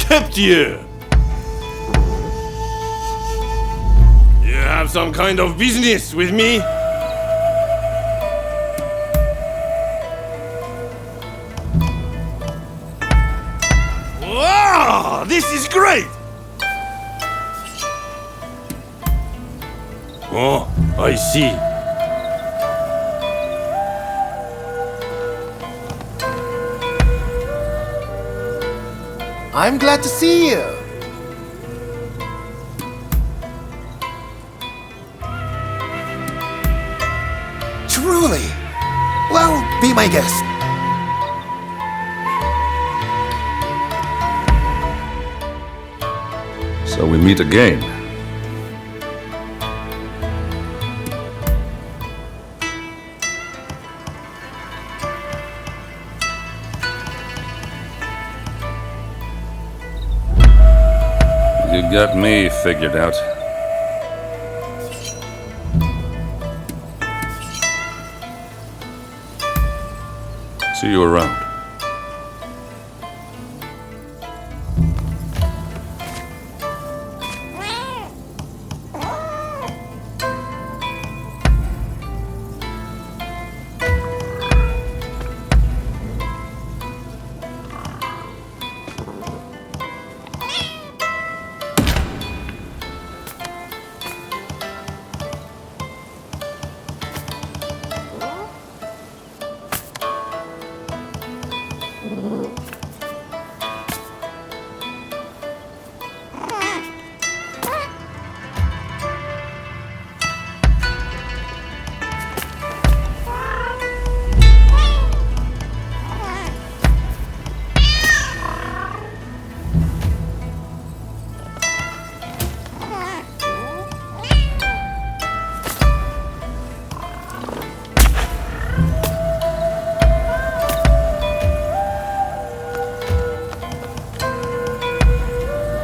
tempt you? You have some kind of business with me? Wow, this is great! Oh, I see. I'm glad to see you. Truly. Well, be my guest. So we meet again. You got me figured out. See you around.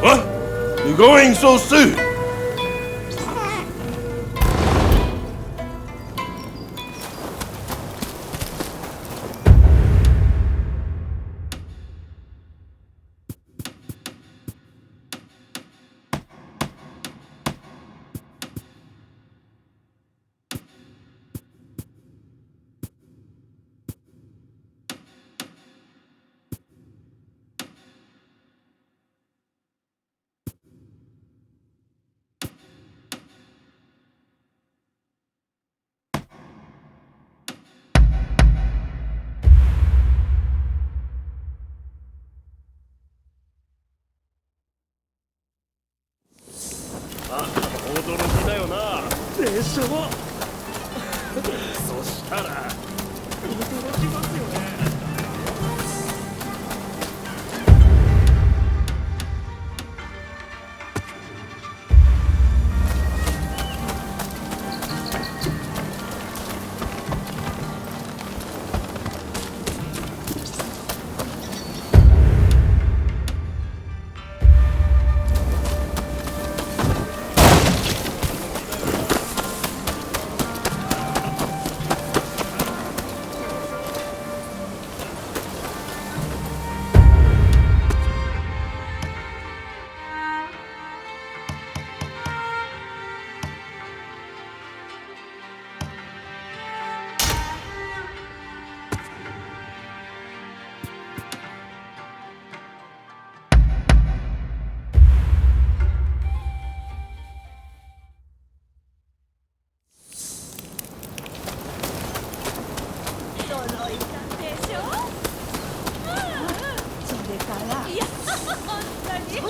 What? You're going so soon?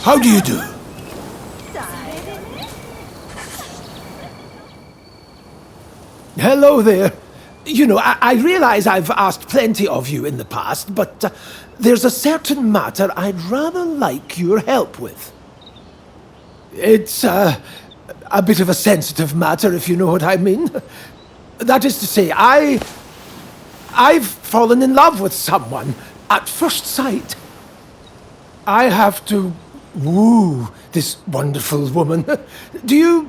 How do you do? Hello there. You know, I realize I've asked plenty of you in the past, but there's a certain matter I'd rather like your help with. It's a bit of a sensitive matter, if you know what I mean. That is to say, I've fallen in love with someone at first sight. I have to woo this wonderful woman. Do you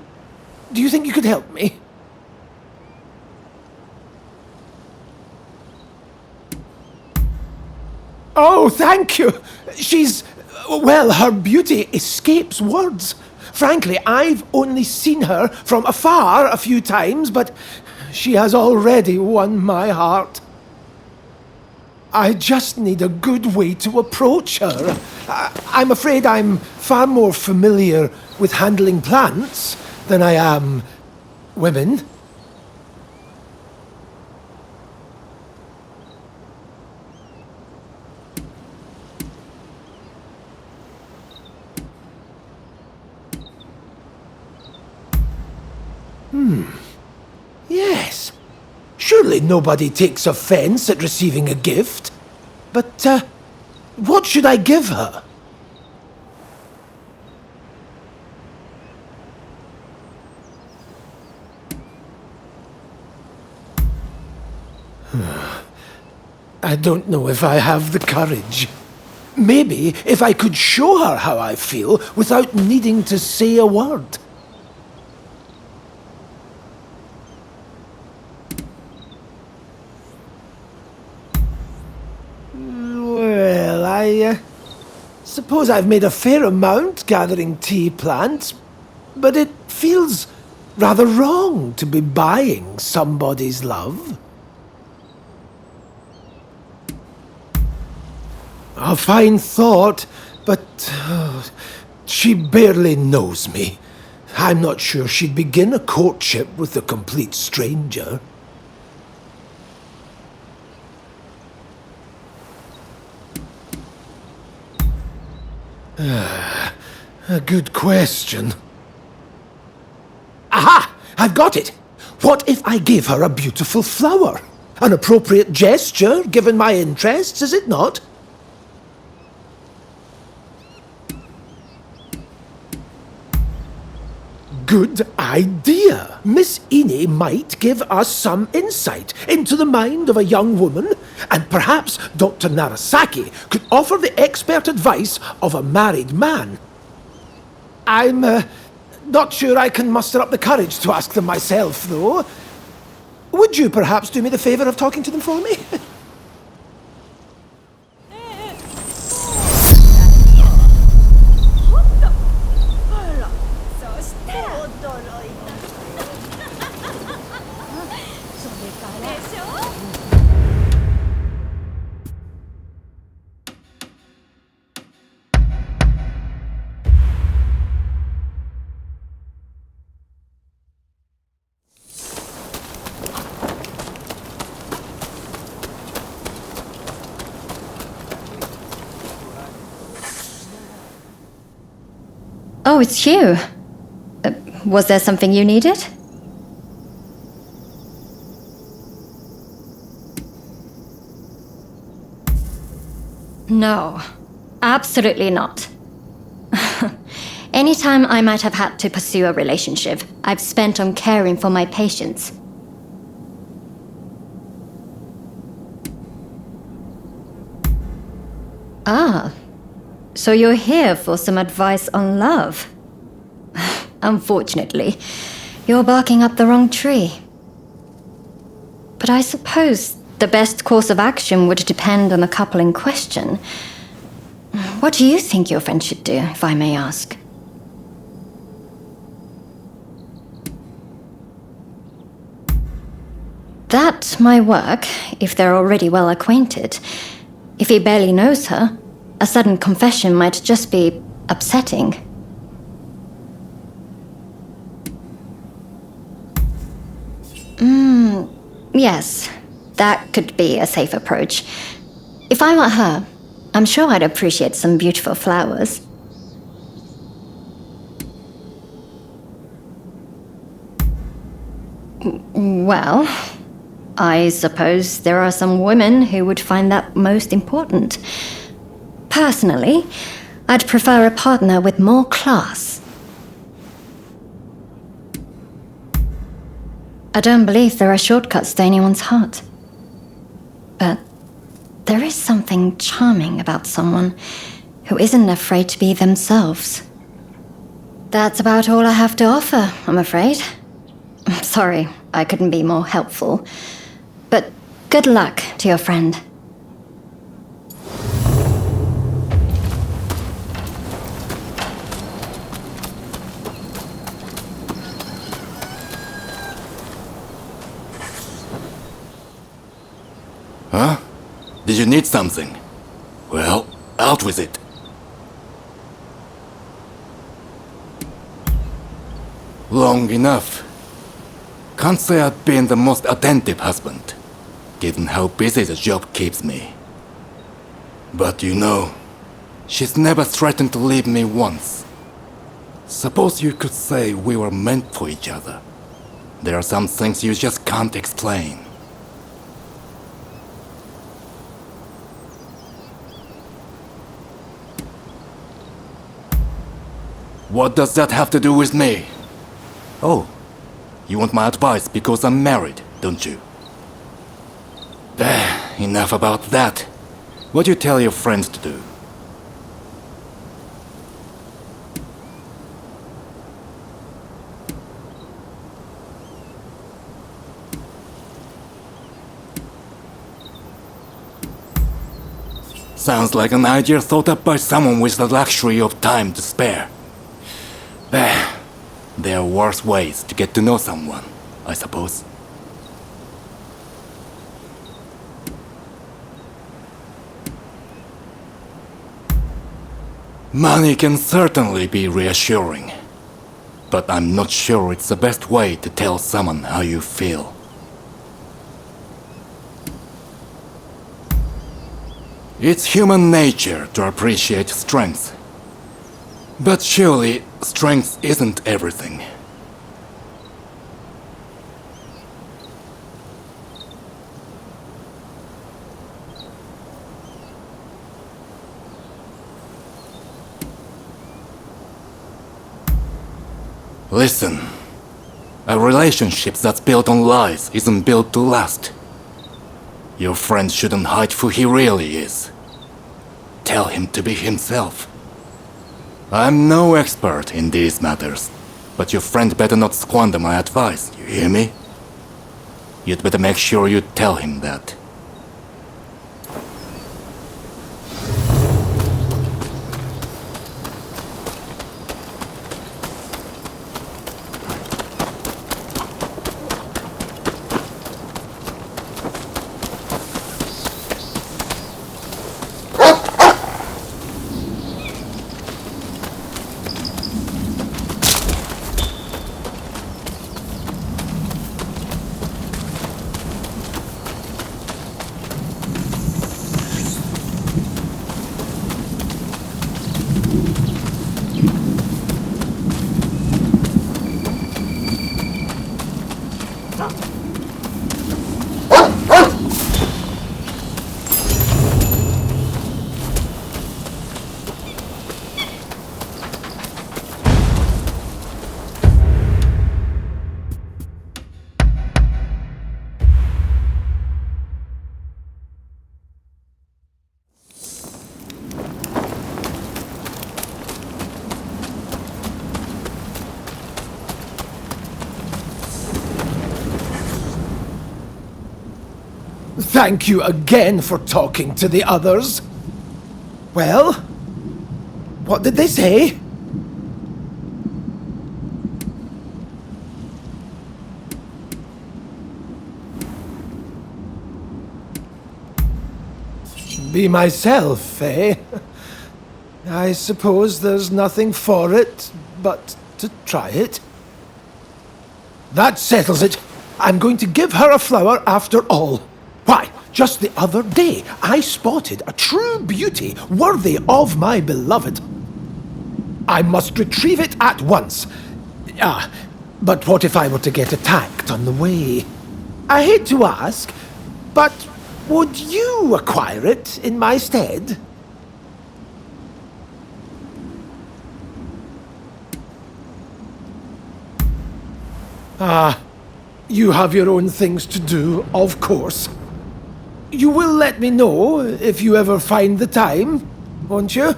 think you could help me? Oh, thank you. She's Well, her beauty escapes words. Frankly, I've only seen her from afar a few times, but she has already won my heart. I just need a good way to approach her. I'm afraid I'm far more familiar with handling plants than I am women. Yes. Surely nobody takes offense at receiving a gift. But, what should I give her? I don't know if I have the courage. Maybe if I could show her how I feel without needing to say a word. Well, I suppose I've made a fair amount gathering tea plants, but it feels rather wrong to be buying somebody's love. A fine thought, but she barely knows me. I'm not sure she'd begin a courtship with a complete stranger. A good question. Aha! I've got it! What if I gave her a beautiful flower? An appropriate gesture, given my interests, is it not? Good idea! Miss Ine might give us some insight into the mind of a young woman, and perhaps Dr. Narasaki could offer the expert advice of a married man. I'm not sure I can muster up the courage to ask them myself, though. Would you perhaps do me the favor of talking to them for me? Oh, it's you. Was there something you needed? No, absolutely not. Any time I might have had to pursue a relationship, I've spent on caring for my patients. Ah, so you're here for some advice on love. Unfortunately, you're barking up the wrong tree. But I suppose the best course of action would depend on the couple in question. What do you think your friend should do, if I may ask? That might work if they're already well acquainted. If he barely knows her, a sudden confession might just be upsetting. Yes, that could be a safe approach. If I were her, I'm sure I'd appreciate some beautiful flowers. Well, I suppose there are some women who would find that most important. Personally, I'd prefer a partner with more class. I don't believe there are shortcuts to anyone's heart. But there is something charming about someone who isn't afraid to be themselves. That's about all I have to offer, I'm afraid. Sorry, I couldn't be more helpful. But good luck to your friend. Huh? Did you need something? Well, out with it. Long enough. Can't say I've been the most attentive husband, given how busy the job keeps me. But you know, she's never threatened to leave me once. Suppose you could say we were meant for each other. There are some things you just can't explain. What does that have to do with me? Oh, you want my advice because I'm married, don't you? Enough about that. What do you tell your friends to do? Sounds like an idea thought up by someone with the luxury of time to spare. There are worse ways to get to know someone, I suppose. Money can certainly be reassuring, but I'm not sure it's the best way to tell someone how you feel. It's human nature to appreciate strength. But surely, strength isn't everything. Listen, a relationship that's built on lies isn't built to last. Your friend shouldn't hide who he really is. Tell him to be himself. I'm no expert in these matters, but your friend better not squander my advice, you hear me? You'd better make sure you tell him that. Thank you again for talking to the others. Well, what did they say? Be myself, eh? I suppose there's nothing for it but to try it. That settles it. I'm going to give her a flower after all. Why, just the other day, I spotted a true beauty worthy of my beloved. I must retrieve it at once. But what if I were to get attacked on the way? I hate to ask, but would you acquire it in my stead? You have your own things to do, of course. You will let me know if you ever find the time, won't you?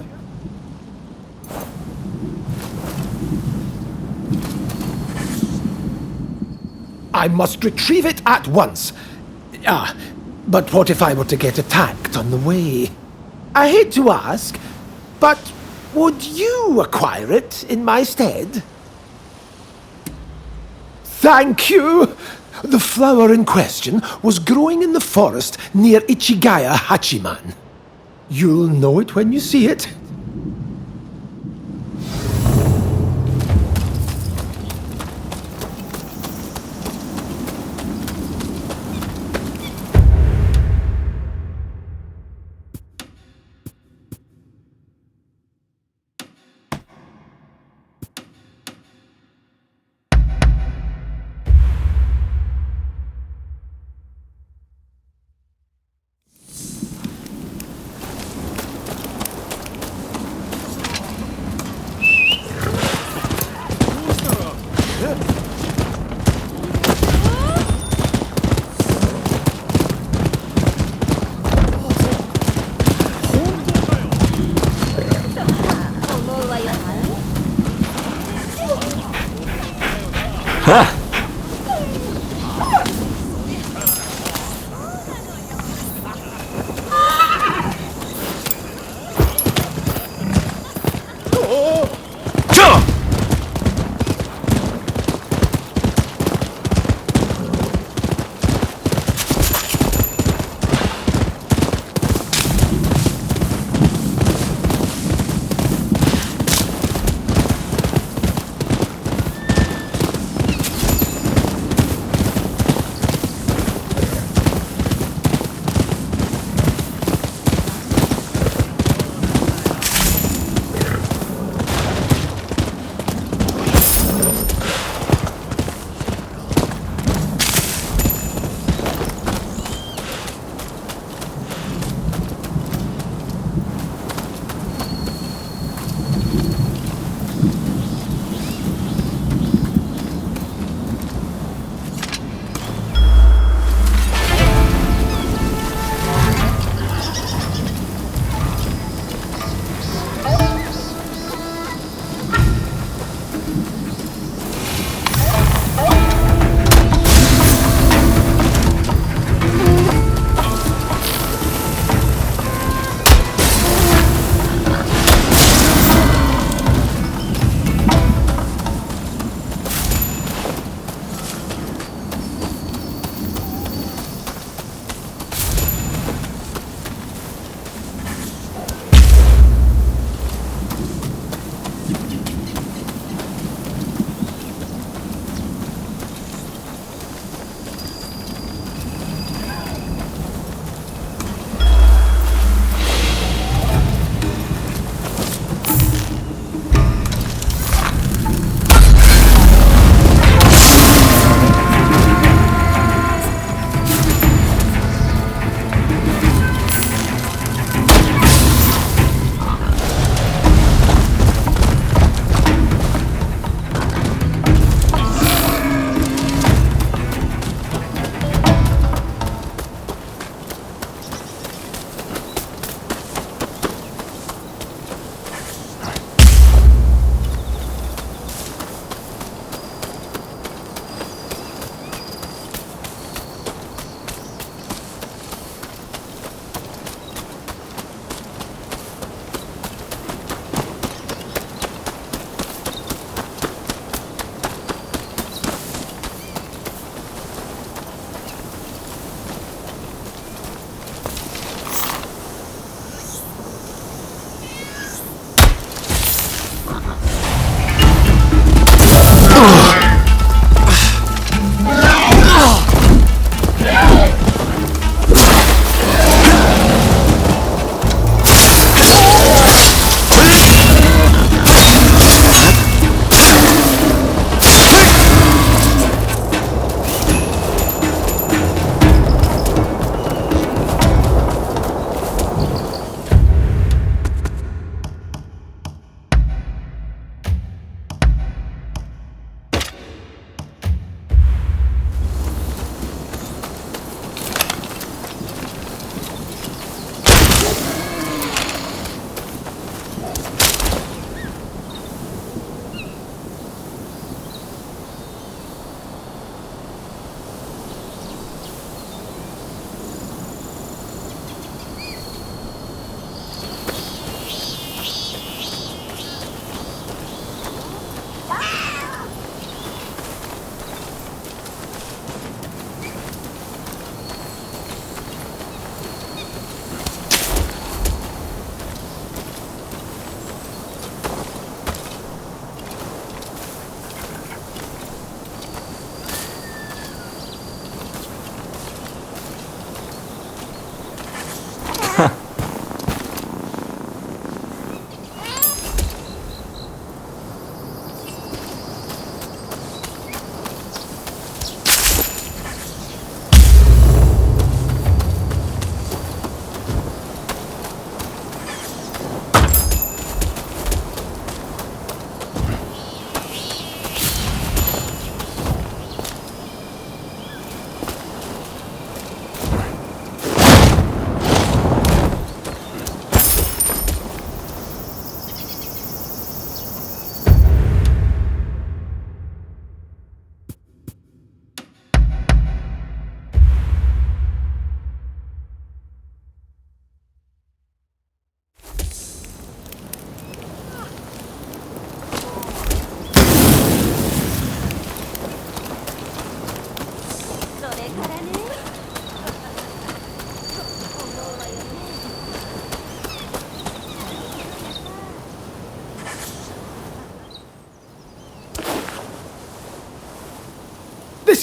I must retrieve it at once. But what if I were to get attacked on the way? I hate to ask, but would you acquire it in my stead? Thank you! The flower in question was growing in the forest near Ichigaya Hachiman. You'll know it when you see it.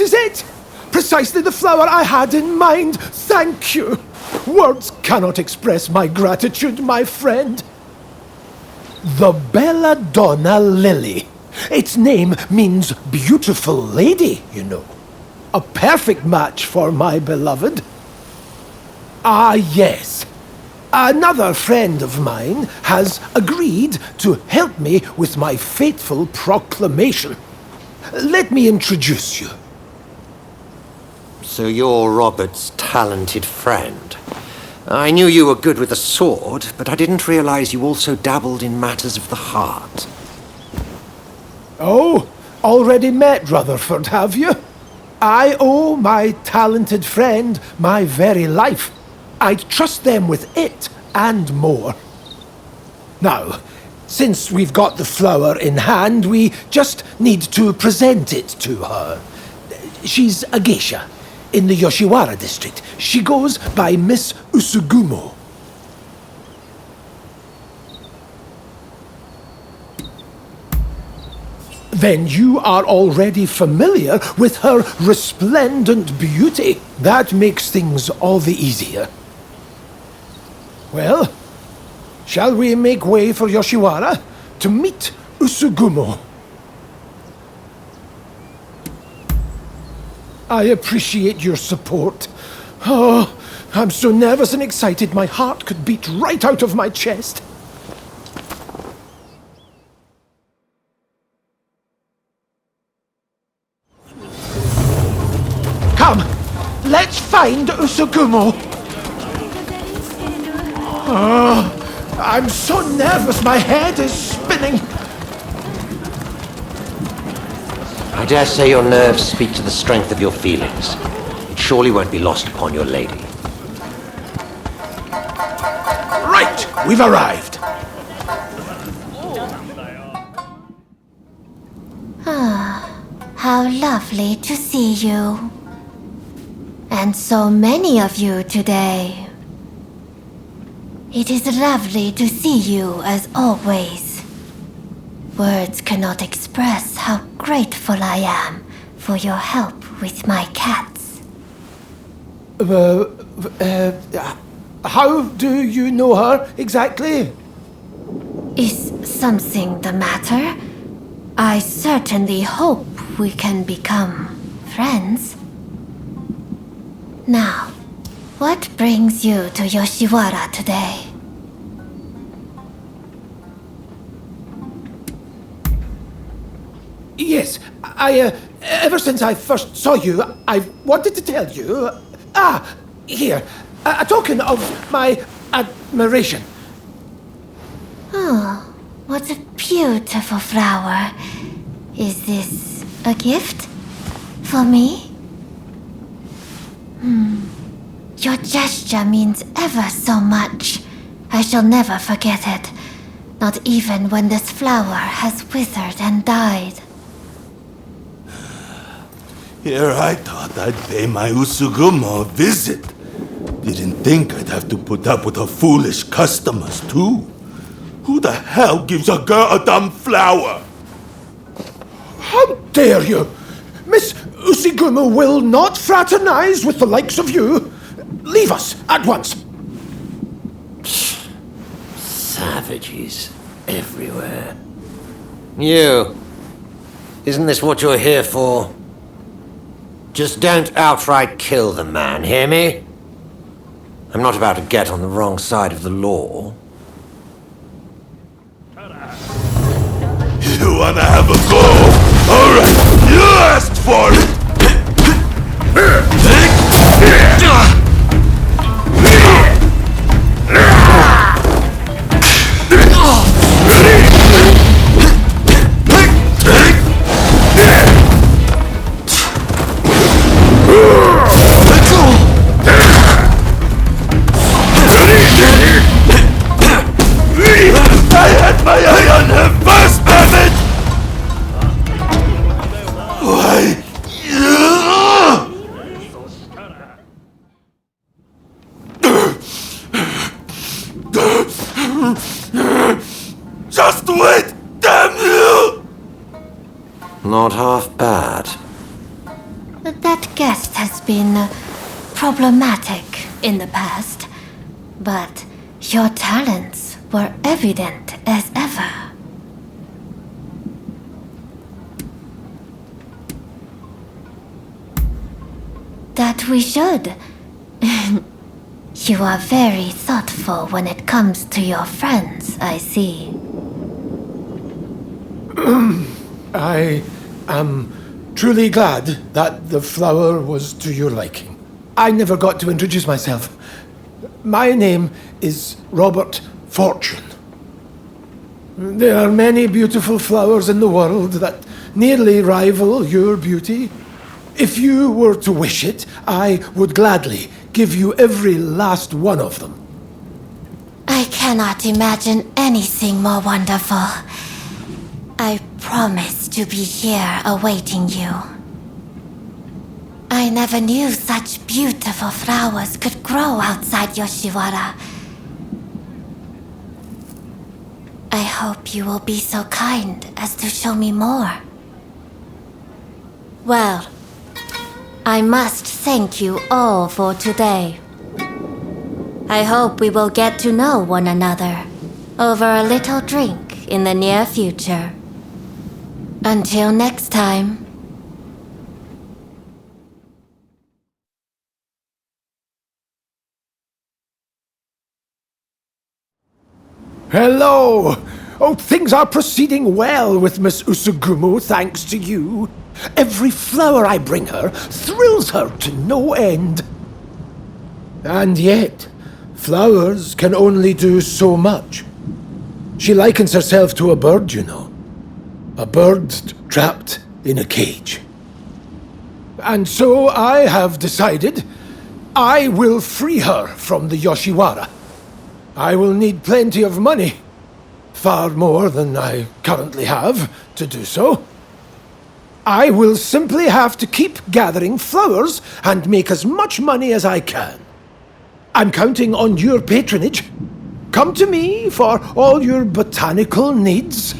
This is it! Precisely the flower I had in mind. Thank you. Words cannot express my gratitude, my friend. The Belladonna Lily. Its name means beautiful lady, you know. A perfect match for my beloved. Ah, yes. Another friend of mine has agreed to help me with my fateful proclamation. Let me introduce you. So you're Robert's talented friend. I knew you were good with a sword, but I didn't realize you also dabbled in matters of the heart. Oh, already met Rutherford, have you? I owe my talented friend my very life. I'd trust them with it and more. Now, since we've got the flower in hand, we just need to present it to her. She's a geisha in the Yoshiwara district. She goes by Miss Usugumo. Then you are already familiar with her resplendent beauty. That makes things all the easier. Well, shall we make way for Yoshiwara to meet Usugumo? I appreciate your support. Oh, I'm so nervous and excited my heart could beat right out of my chest. Come, let's find Usugumo. Oh, I'm so nervous my head is spinning. I dare say your nerves speak to the strength of your feelings. It surely won't be lost upon your lady. Right, we've arrived. How lovely to see you. And so many of you today. It is lovely to see you as always. Words cannot express how grateful I am for your help with my cats. How do you know her exactly? Is something the matter? I certainly hope we can become friends. Now, what brings you to Yoshiwara today? Yes, ever since I first saw you, I've wanted to tell you. Here, a token of my admiration. Oh, what a beautiful flower. Is this a gift? For me? Your gesture means ever so much. I shall never forget it. Not even when this flower has withered and died. Here I thought I'd pay my Usugumo a visit. Didn't think I'd have to put up with her foolish customers, too. Who the hell gives a girl a dumb flower? How dare you! Miss Usugumo will not fraternize with the likes of you. Leave us at once. Savages everywhere. You. Isn't this what you're here for? Just don't outright kill the man, hear me? I'm not about to get on the wrong side of the law. You wanna have a go? Alright, you asked for it! I had my eye on her first, damn it! Why? Just wait, damn you! Not half bad. been problematic in the past, but your talents were evident as ever. That we should. You are very thoughtful when it comes to your friends, I see. I am truly glad that the flower was to your liking. I never got to introduce myself. My name is Robert Fortune. There are many beautiful flowers in the world that nearly rival your beauty. If you were to wish it, I would gladly give you every last one of them. I cannot imagine anything more wonderful. I promise to be here awaiting you. I never knew such beautiful flowers could grow outside Yoshiwara. I hope you will be so kind as to show me more. Well, I must thank you all for today. I hope we will get to know one another over a little drink in the near future. Until next time. Hello! Oh, things are proceeding well with Miss Usugumo, thanks to you. Every flower I bring her thrills her to no end. And yet, flowers can only do so much. She likens herself to a bird, you know. A bird trapped in a cage. And so I have decided I will free her from the Yoshiwara. I will need plenty of money, far more than I currently have to do so. I will simply have to keep gathering flowers and make as much money as I can. I'm counting on your patronage. Come to me for all your botanical needs.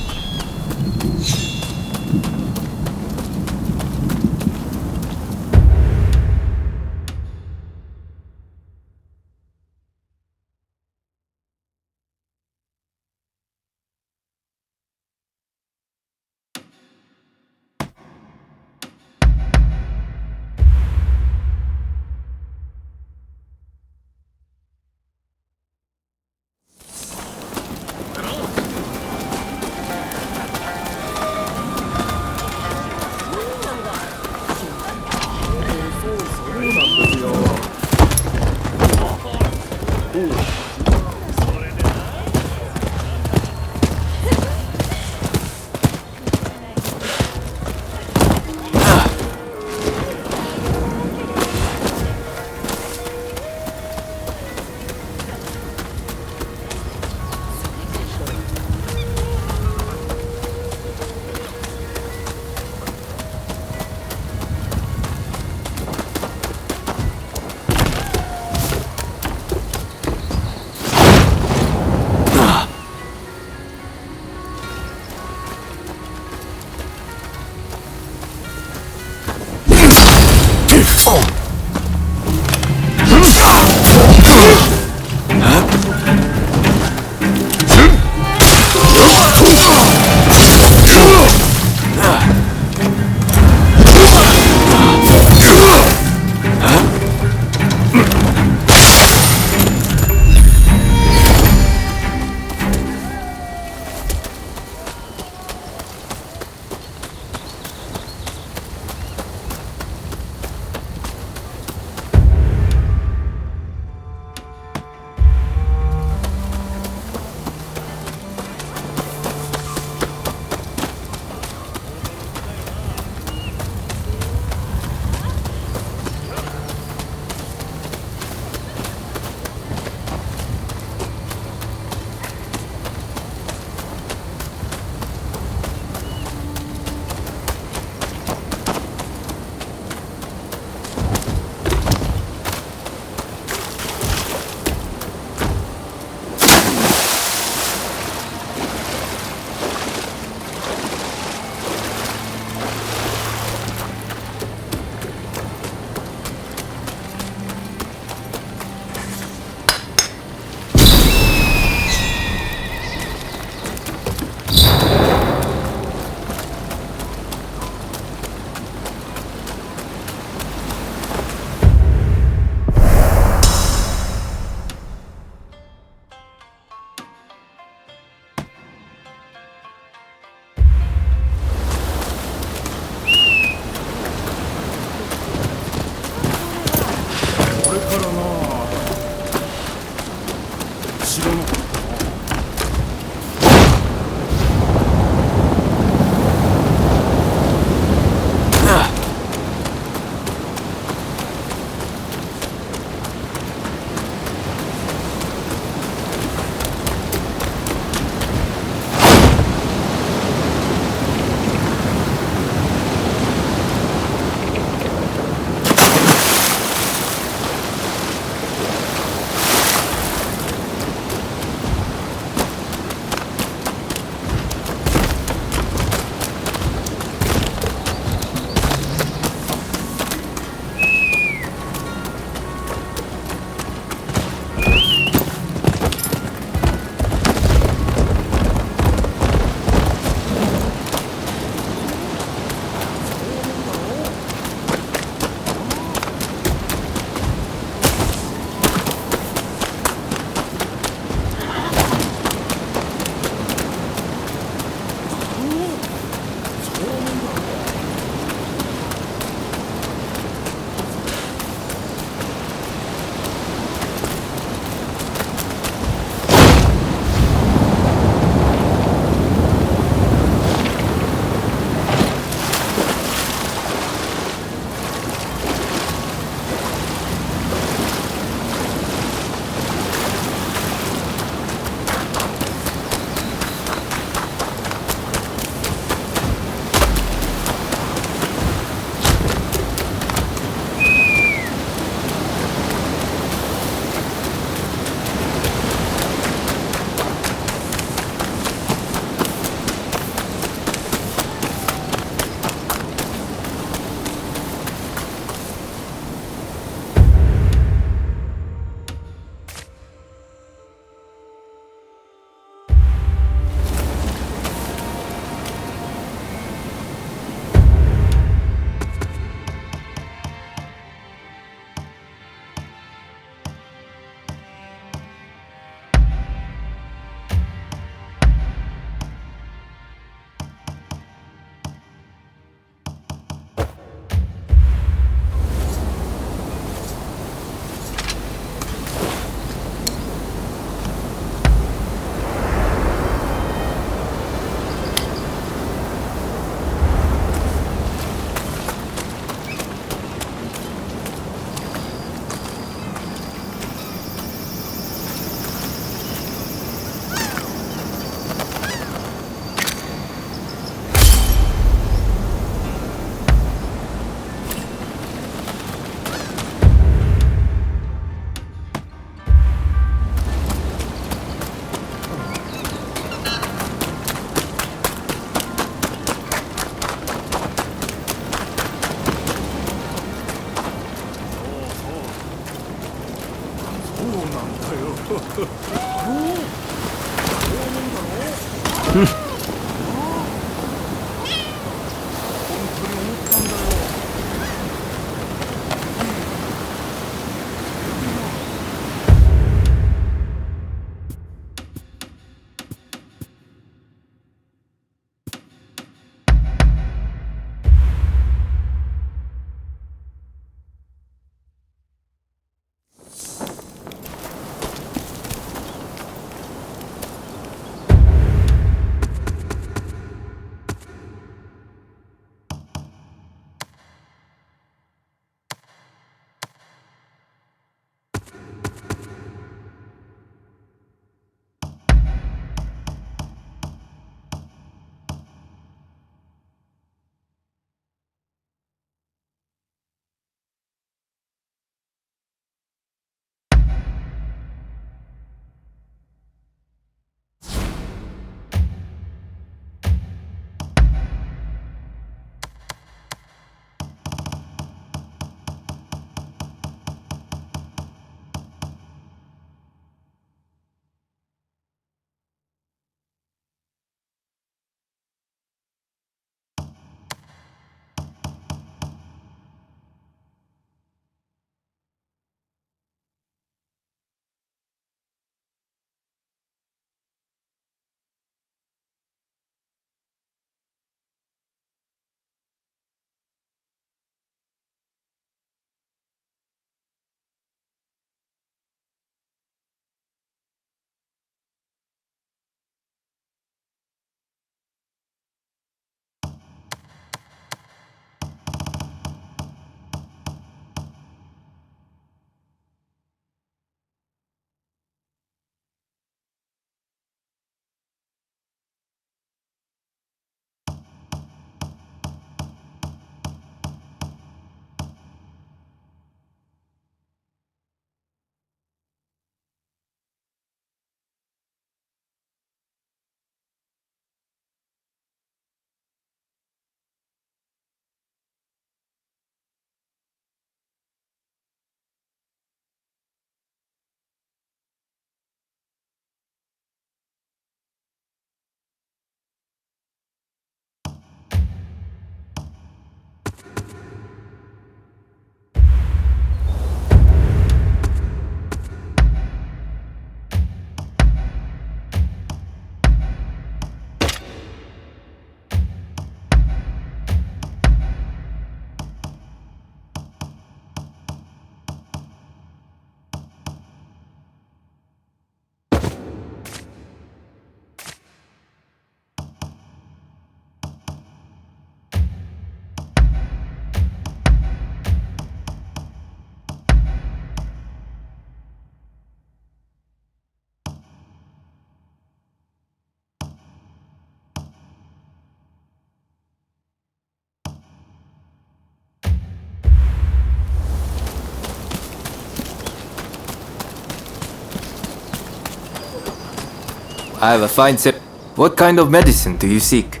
I have a fine set. What kind of medicine do you seek?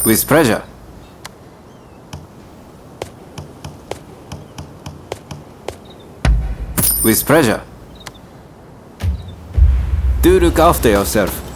With pleasure. With pleasure. Do look after yourself.